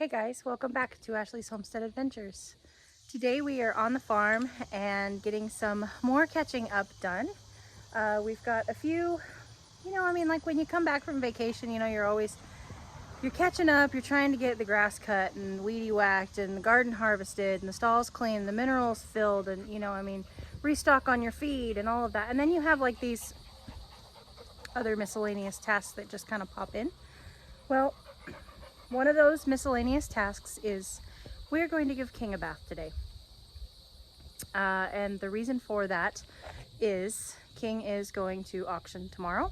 Hey guys, welcome back to Ashley's Homestead Adventures. Today we are on the farm and getting some more catching up done. We've got a few, like when you come back from vacation, you're catching up, you're trying to get the grass cut and weedy whacked and the garden harvested and the stalls cleaned, the minerals filled and restock on your feed and all of that. And then you have like these other miscellaneous tasks that just kind of pop in. Well, one of those miscellaneous tasks is we're going to give King a bath today. And the reason for that is King is going to auction tomorrow.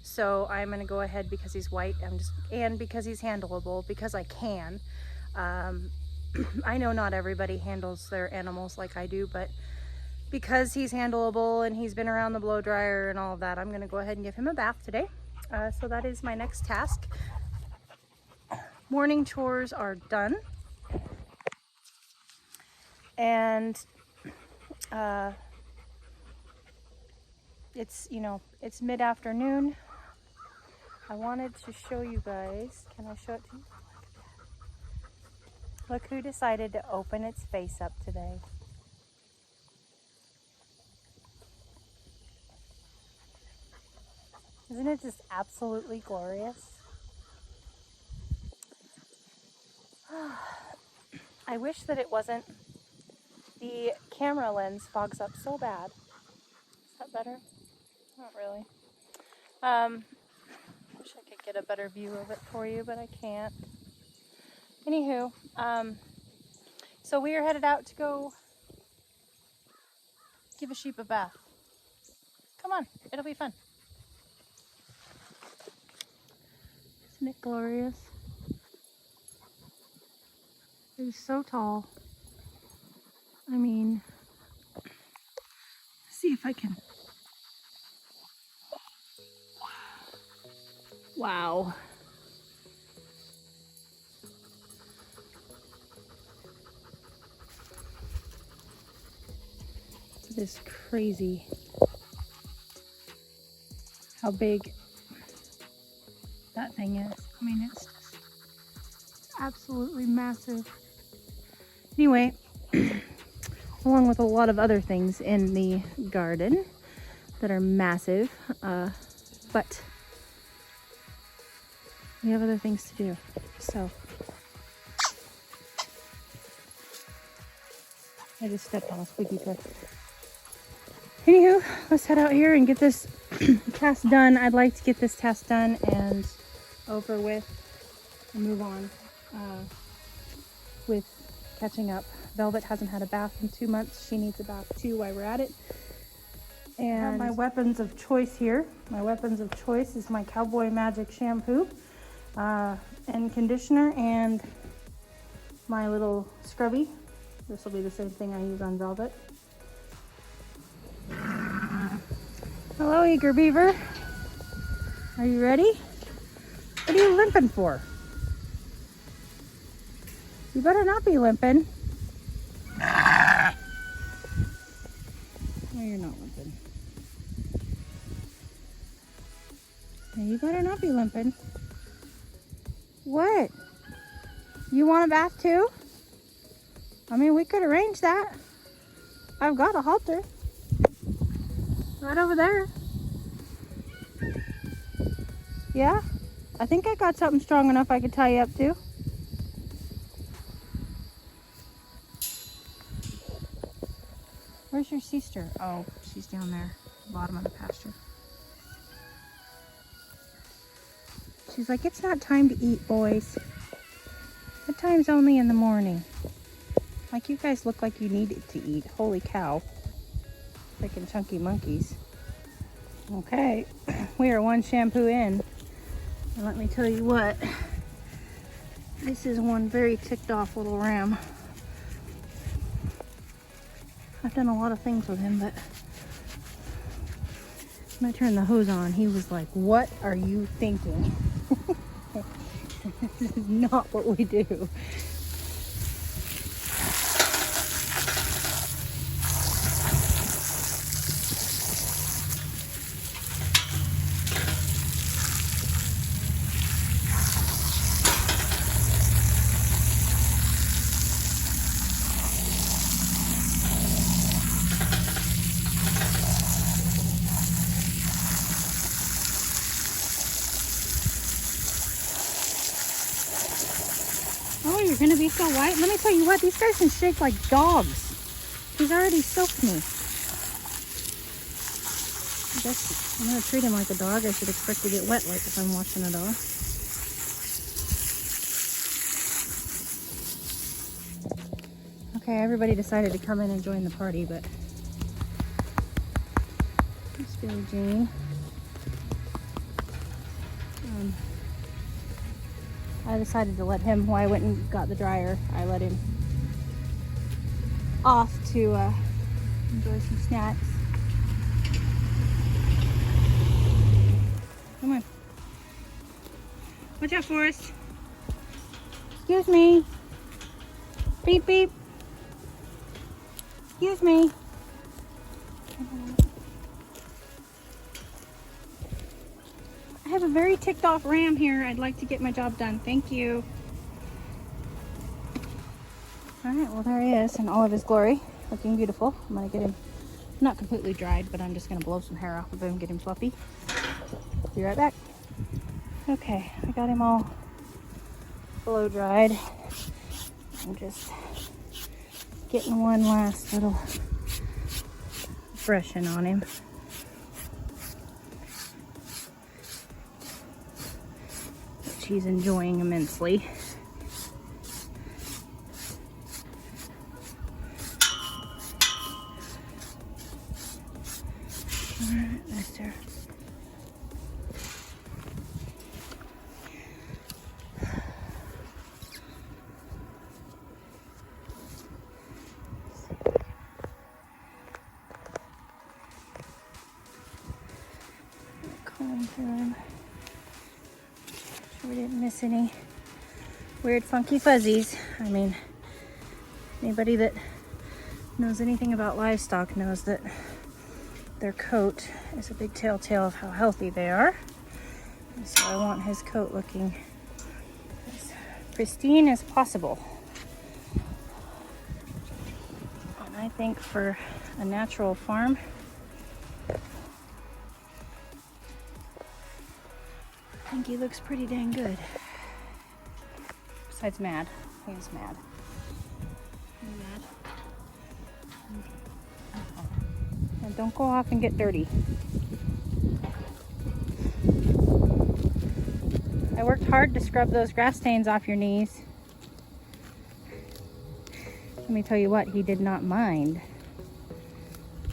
So I'm going to go ahead because he's white and because he's handleable, because I can. I know not everybody handles their animals like I do, but because he's handleable and he's been around the blow dryer and all of that, I'm going to go ahead and give him a bath today. So that is my next task. Morning chores are done, and it's mid-afternoon. I wanted to show you guys. Can I show it to you? Look who decided to open its face up today. Isn't it just absolutely glorious? I wish that it wasn't. The camera lens fogs up so bad. Is that better? Not really. Wish I could get a better view of it for you, but I can't. Anywho, so we are headed out to go give a sheep a bath. Come on, it'll be fun. Isn't it glorious? He's so tall. I mean, let's see if I can. Wow. It is crazy how big that thing is. I mean, it's just absolutely massive. Anyway, along with a lot of other things in the garden that are massive, but we have other things to do. So I just stepped on a squeaky toy. Anywho, let's head out here and get this task done. I'd like to get this task done and over with and move on with catching up. Velvet hasn't had a bath in 2 months. She needs a bath too while we're at it. And I have my weapons of choice here. My weapons of choice is my Cowboy Magic shampoo and conditioner and my little scrubby. This will be the same thing I use on Velvet. Hello, eager beaver. Are you ready? What are you limping for? You better not be limping. No, you're not limping. No, you better not be limping. What? You want a bath too? I mean, we could arrange that. I've got a halter. Right over there. Yeah? I think I got something strong enough I could tie you up to. Where's your sister? Oh, she's down there, bottom of the pasture. She's like, it's not time to eat, boys. The time's only in the morning. Like, you guys look like you needed to eat. Holy cow. Freaking chunky monkeys. Okay, we are one shampoo in. And let me tell you what. This is one very ticked off little ram. I've done a lot of things with him, but when I turned the hose on, he was like, what are you thinking? This is not what we do. Oh, you're gonna be so white? Let me tell you what, these guys can shake like dogs. He's already soaked me. I guess I'm gonna treat him like a dog. I should expect to get wet like if I'm washing a dog. Okay, everybody decided to come in and join the party, but it's Billie Jean. I decided to let him, while I went and got the dryer, I let him off to enjoy some snacks. Come on. Watch out, Forrest. Excuse me. Beep, beep. Excuse me. I have a very ticked off ram here. I'd like to get my job done. Thank you. All right, well there he is in all of his glory, looking beautiful. I'm gonna get him not completely dried, but I'm just gonna blow some hair off of him, get him fluffy. Be right back. Okay, I got him all blow dried. I'm just getting one last little freshen on him. Which he's enjoying immensely. Alright, mister. Comb through him. Sure we didn't miss any weird funky fuzzies. I mean, anybody that knows anything about livestock knows that their coat is a big telltale of how healthy they are. And so I want his coat looking as pristine as possible. And I think for a natural farm, I think he looks pretty dang good. Besides mad. He's mad. He's mad. And don't go off and get dirty. I worked hard to scrub those grass stains off your knees. Let me tell you what, he did not mind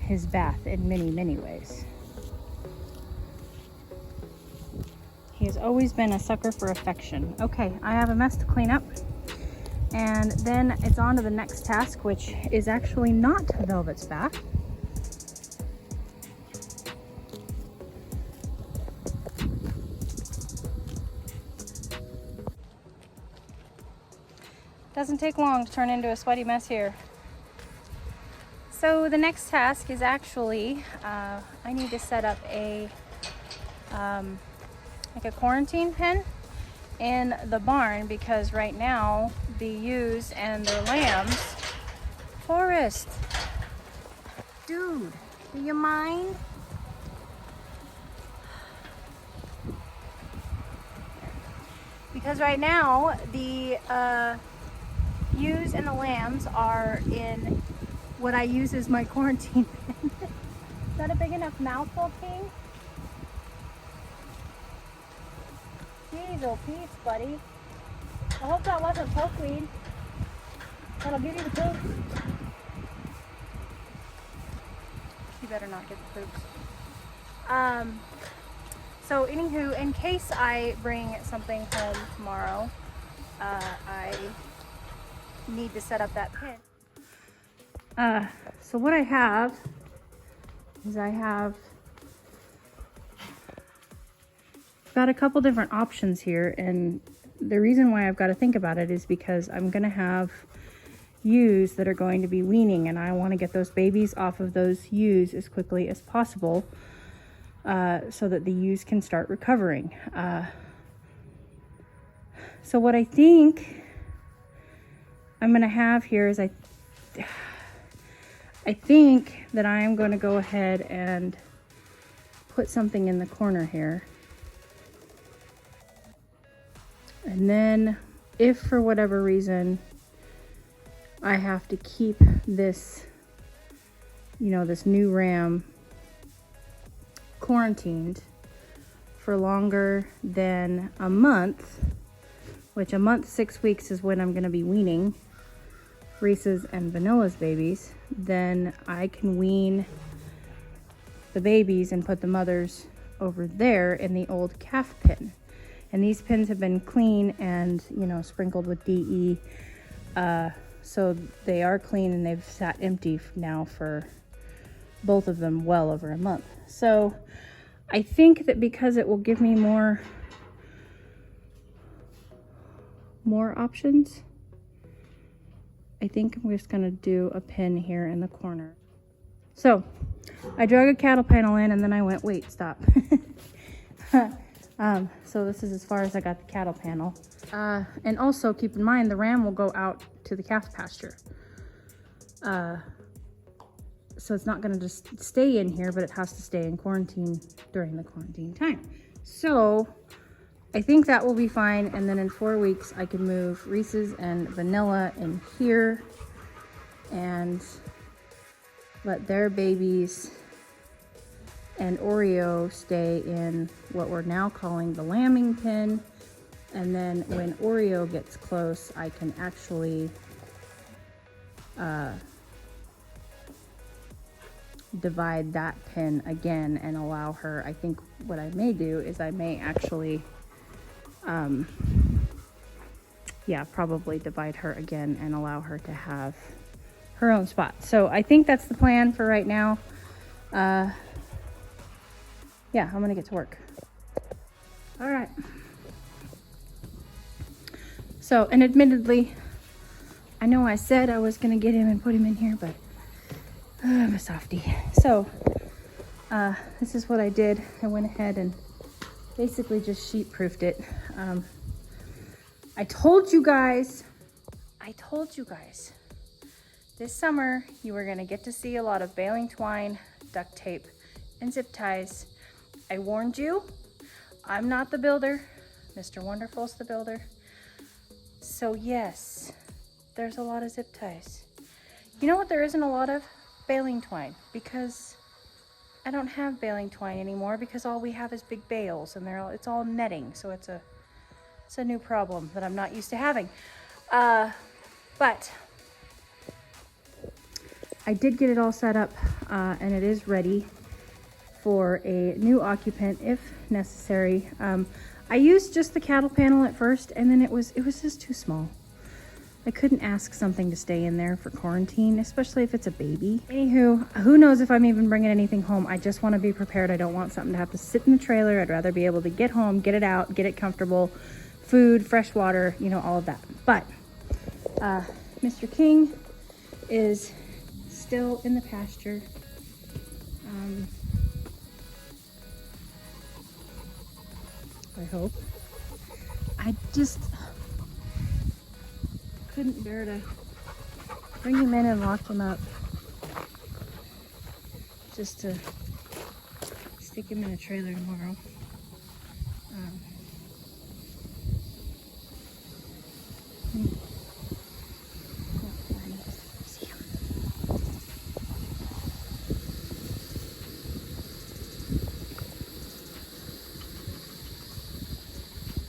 his bath in many, many ways. He has always been a sucker for affection. Okay, I have a mess to clean up. And then it's on to the next task, which is actually not Velvet's bath. Doesn't take long to turn into a sweaty mess here. So the next task is actually, I need to set up a, like a quarantine pen in the barn, because right now the ewes and their lambs. Forrest, dude, do you mind? Because right now the ewes and the lambs are in what I use as my quarantine pen. Is that a big enough mouthful, King? Jeez, oh Pete's, buddy. I hope that wasn't pokeweed. That'll give you the poops. You better not get the poops. So anywho, in case I bring something home tomorrow, I need to set up that pen. So what I have is I have got a couple different options here, and the reason why I've got to think about it is because I'm going to have ewes that are going to be weaning, and I want to get those babies off of those ewes as quickly as possible so that the ewes can start recovering. So what I think I'm going to have here is I think that I am going to go ahead and put something in the corner here. And then if for whatever reason I have to keep this, you know, this new ram quarantined for longer than a month, which a month, 6 weeks is when I'm going to be weaning Reese's and Vanilla's babies, then I can wean the babies and put the mothers over there in the old calf pen. And these pens have been clean and, you know, sprinkled with DE. So they are clean, and they've sat empty now for both of them well over a month. So I think that because it will give me more options, I think I'm just gonna do a pen here in the corner. So I drug a cattle panel in, and then I went, wait, stop. So this is as far as I got the cattle panel. And also keep in mind, the ram will go out to the calf pasture. So it's not gonna just stay in here, but it has to stay in quarantine during the quarantine time. So I think that will be fine. And then in 4 weeks, I can move Reese's and Vanilla in here and let their babies and Oreo stay in what we're now calling the lambing pen. And then when Oreo gets close, I can actually divide that pen again and allow her. I think what I may do is I may actually probably divide her again and allow her to have her own spot. So I think that's the plan for right now. Yeah, I'm gonna get to work. All right. So, and admittedly, I know I said I was gonna get him and put him in here, but I'm a softie. So, this is what I did. I went ahead and basically just sheet-proofed it. I told you guys, this summer you were gonna get to see a lot of baling twine, duct tape, and zip ties. I warned you, I'm not the builder. Mr. Wonderful's the builder. So yes, there's a lot of zip ties. You know what there isn't a lot of? Baling twine, because I don't have baling twine anymore, because all we have is big bales, and it's all netting, so it's a new problem that I'm not used to having. But I did get it all set up, and it is ready for a new occupant if necessary. I used just the cattle panel at first, and then it was just too small. I couldn't ask something to stay in there for quarantine, especially if it's a baby. Anywho, who knows if I'm even bringing anything home. I just want to be prepared. I don't want something to have to sit in the trailer. I'd rather be able to get home, get it out, get it comfortable, food, fresh water, you know, all of that. But Mr. King is still in the pasture. I hope. I just couldn't bear to bring him in and lock him up just to stick him in a trailer tomorrow.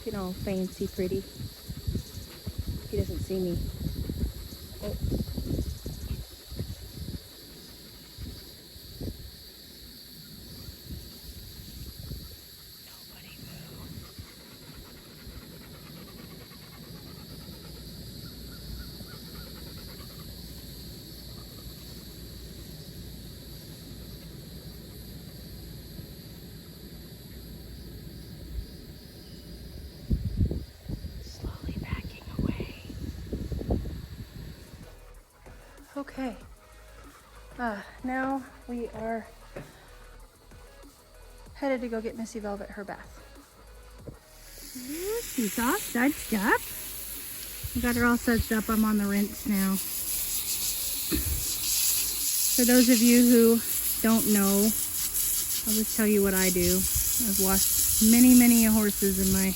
Looking all fancy pretty. He doesn't see me. Oh. Nobody move. Slowly backing away. Okay. Now we are headed to go get Missy Velvet her bath. She's all sudsed up. I got her all sudsed up. I'm on the rinse now. For those of you who don't know, I'll just tell you what I do. I've washed many, many horses in my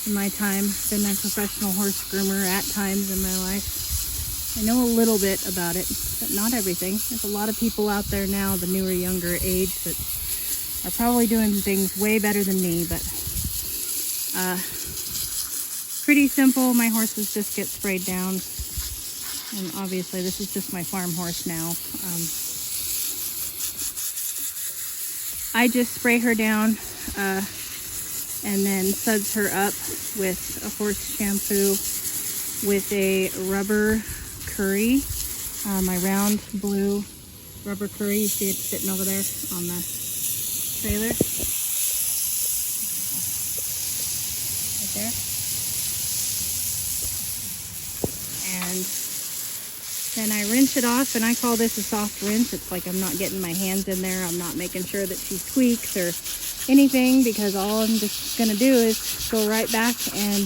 in my time. Been a professional horse groomer at times in my life. I know a little bit about it, but not everything. There's a lot of people out there now, the newer, younger age, that are probably doing things way better than me, but pretty simple. My horses just get sprayed down, and obviously this is just my farm horse now. I just spray her down and then suds her up with a horse shampoo with a rubber curry, my round blue rubber curry. You see it sitting over there on the trailer right there. And then I rinse it off, and I call this a soft rinse. It's like I'm not getting my hands in there. I'm not making sure that she squeaks or anything, because all I'm just gonna do is go right back and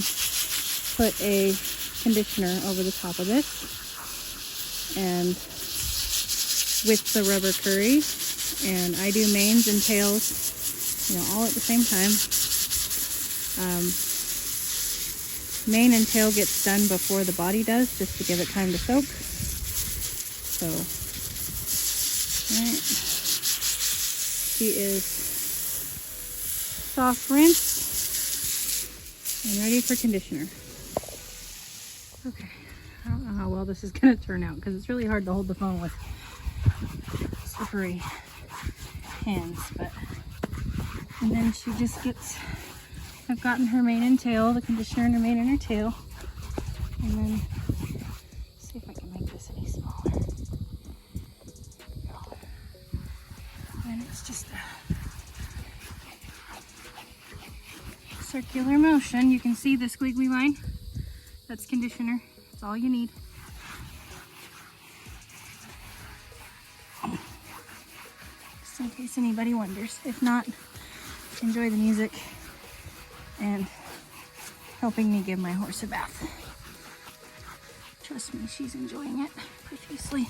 put a conditioner over the top of this, and with the rubber curry. And I do manes and tails, you know, all at the same time. Mane and tail gets done before the body does, just to give it time to soak. So, alright, she is soft rinse and ready for conditioner. Okay, I don't know how well this is going to turn out, because it's really hard to hold the phone with slippery hands, but, and then she just gets, I've gotten her mane and tail, the conditioner in her mane and her tail, and then, let's see if I can make this any smaller. And it's just a circular motion. You can see the squiggly line. That's conditioner. That's all you need. Just in case anybody wonders. If not, enjoy the music and helping me give my horse a bath. Trust me, she's enjoying it profusely.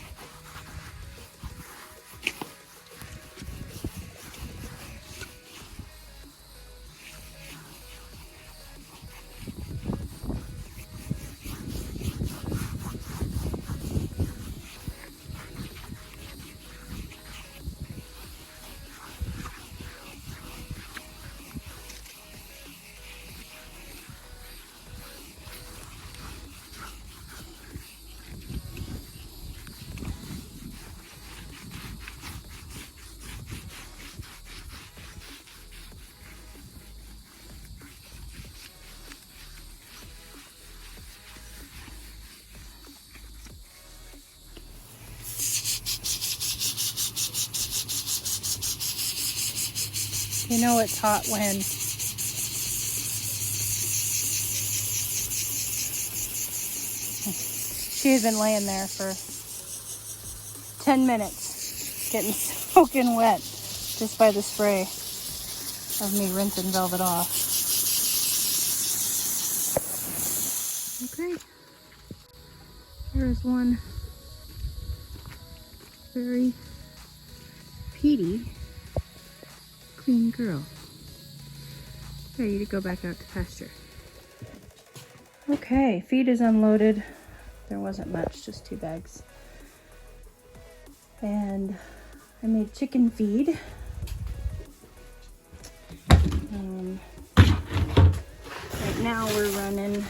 You know it's hot when she had been laying there for 10 minutes getting soaking wet just by the spray of me rinsing Velvet off. Okay, here's one very peaty clean girl, ready to go back out to pasture. Okay, feed is unloaded. There wasn't much, just 2 bags. And I made chicken feed. Right now we're running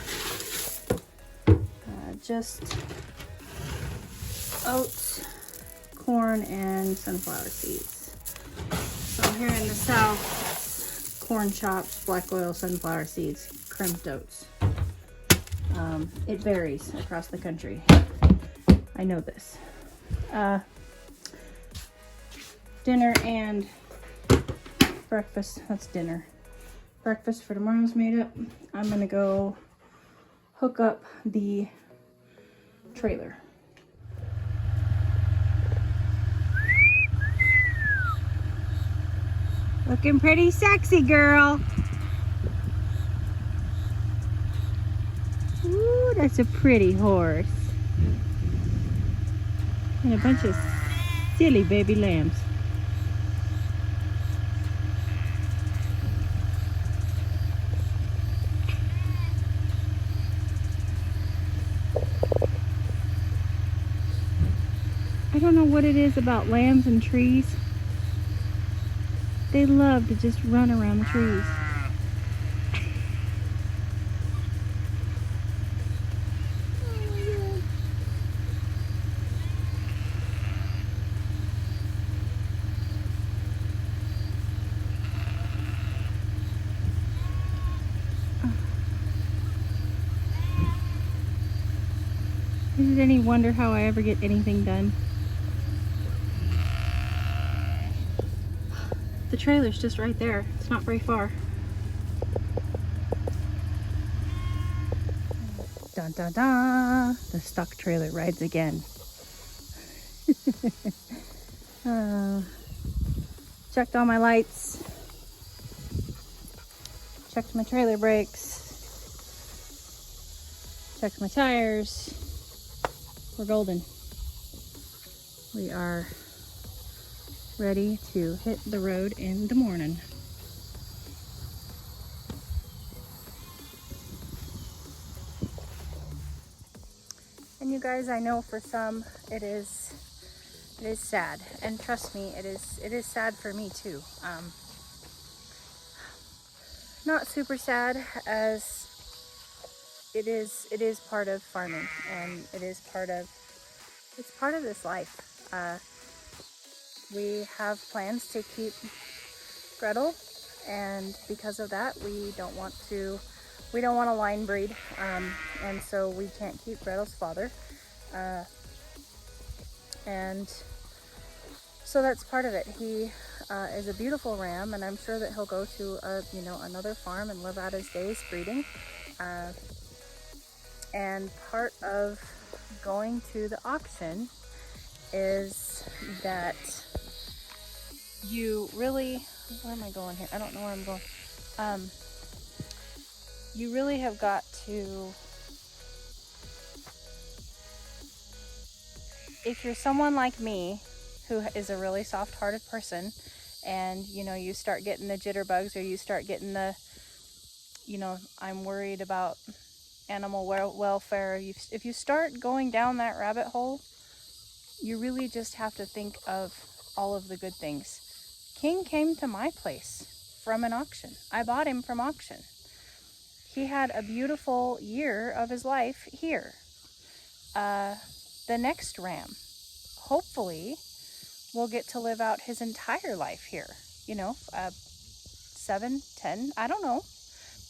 just oats, corn, and sunflower seeds. So here in the south, it's corn chops, black oil, sunflower seeds, crimped oats. It varies across the country. I know this. Dinner and breakfast. That's dinner. Breakfast for tomorrow's made up. I'm gonna go hook up the trailer. Looking pretty sexy, girl. Ooh, that's a pretty horse. And a bunch of silly baby lambs. don't know what it is about lambs and trees. They love to just run around the trees. Is it any wonder how I ever get anything done? The trailer's just right there. It's not very far. Dun dun dun! The stock trailer rides again. Checked all my lights. Checked my trailer brakes. Checked my tires. We're golden. We are ready to hit the road in the morning. And you guys, I know for some it is sad, and trust me, it is sad for me too. Not super sad, as it is part of farming, and it's part of this life. We have plans to keep Gretel, and because of that, we don't want to line breed, and so we can't keep Gretel's father, and so that's part of it. He is a beautiful ram, and I'm sure that he'll go to another farm and live out his days breeding. And part of going to the auction is that you really, where am I going here? I don't know where I'm going. You really have got to, if you're someone like me who is a really soft-hearted person, and you start getting the jitterbugs, or you start getting the, I'm worried about animal welfare, if you start going down that rabbit hole, you really just have to think of all of the good things. King came to my place from an auction. I bought him from auction. He had a beautiful year of his life here. The next ram, hopefully, will get to live out his entire life here. 7, 10, I don't know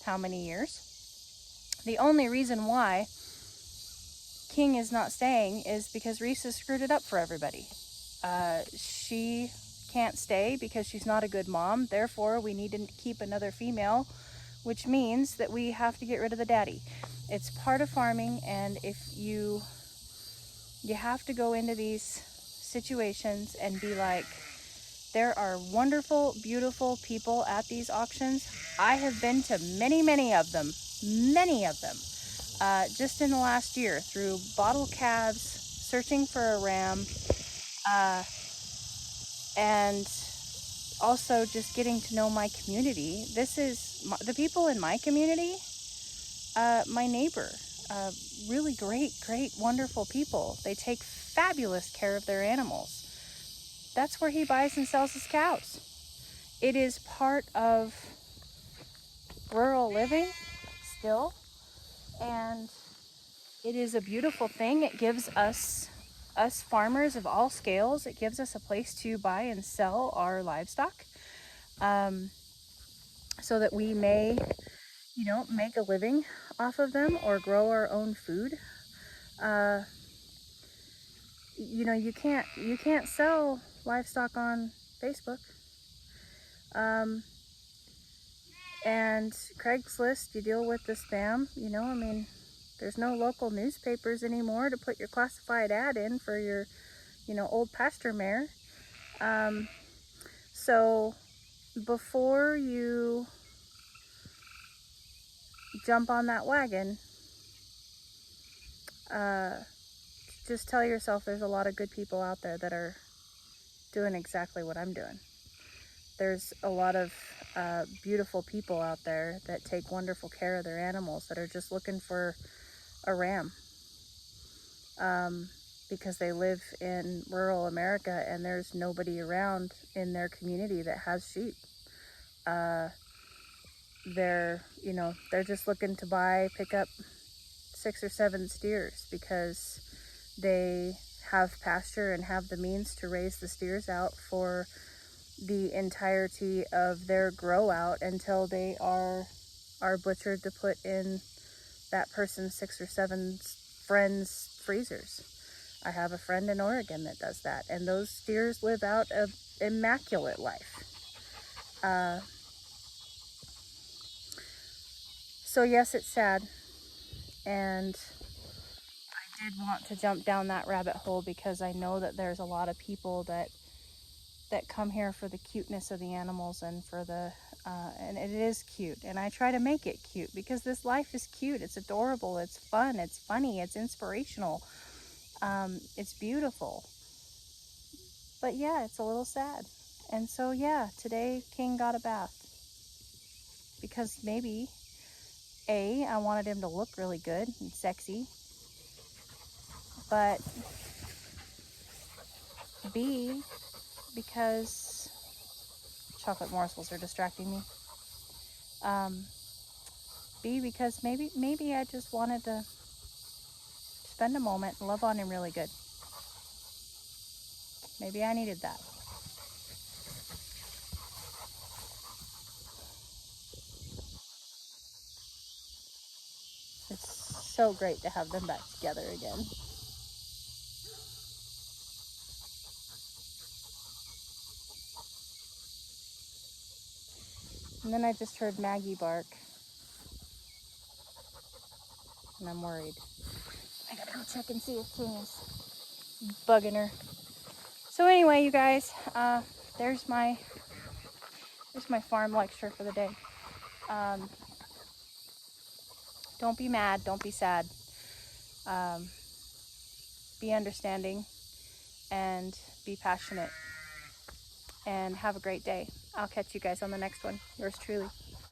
how many years. The only reason why King is not staying is because Reese has screwed it up for everybody. She can't stay because she's not a good mom. Therefore, we need to keep another female, which means that we have to get rid of the daddy. It's part of farming, and if you have to go into these situations and be like, there are wonderful, beautiful people at these auctions. I have been to many, many of them, just in the last year, through bottle calves, searching for a ram, and also just getting to know my community. This is the people in my community, my neighbor, really great, wonderful people. They take fabulous care of their animals. That's where he buys and sells his cows. It is part of rural living still, and it is a beautiful thing. It gives us farmers of all scales, it gives us a place to buy and sell our livestock, so that we may, make a living off of them or grow our own food. You can't sell livestock on Facebook. And Craigslist, you deal with the spam, there's no local newspapers anymore to put your classified ad in for your, old pasture mare. So before you jump on that wagon, just tell yourself there's a lot of good people out there that are doing exactly what I'm doing. There's a lot of beautiful people out there that take wonderful care of their animals, that are just looking for a ram. because they live in rural America and there's nobody around in their community that has sheep. They're just looking to pick up 6 or 7 steers because they have pasture and have the means to raise the steers out for the entirety of their grow out until they are butchered to put in that person's 6 or 7 friends' freezers. I have a friend in Oregon that does that, and those steers live out an immaculate life. So yes, it's sad, and I did want to jump down that rabbit hole because I know that there's a lot of people that come here for the cuteness of the animals and for the and it is cute, and I try to make it cute because this life is cute. It's adorable, it's fun, it's funny, it's inspirational, it's beautiful. But yeah, it's a little sad. And so yeah, today King got a bath because maybe I wanted him to look really good and sexy, but B, because chocolate morsels are distracting me. B, because maybe I just wanted to spend a moment and love on him really good. Maybe I needed that. It's so great to have them back together again. And then I just heard Maggie bark, and I'm worried. I gotta go check and see if King is bugging her. So anyway, you guys, there's my farm lecture for the day. Don't be mad, don't be sad. Be understanding and be passionate. And have a great day. I'll catch you guys on the next one. Yours truly.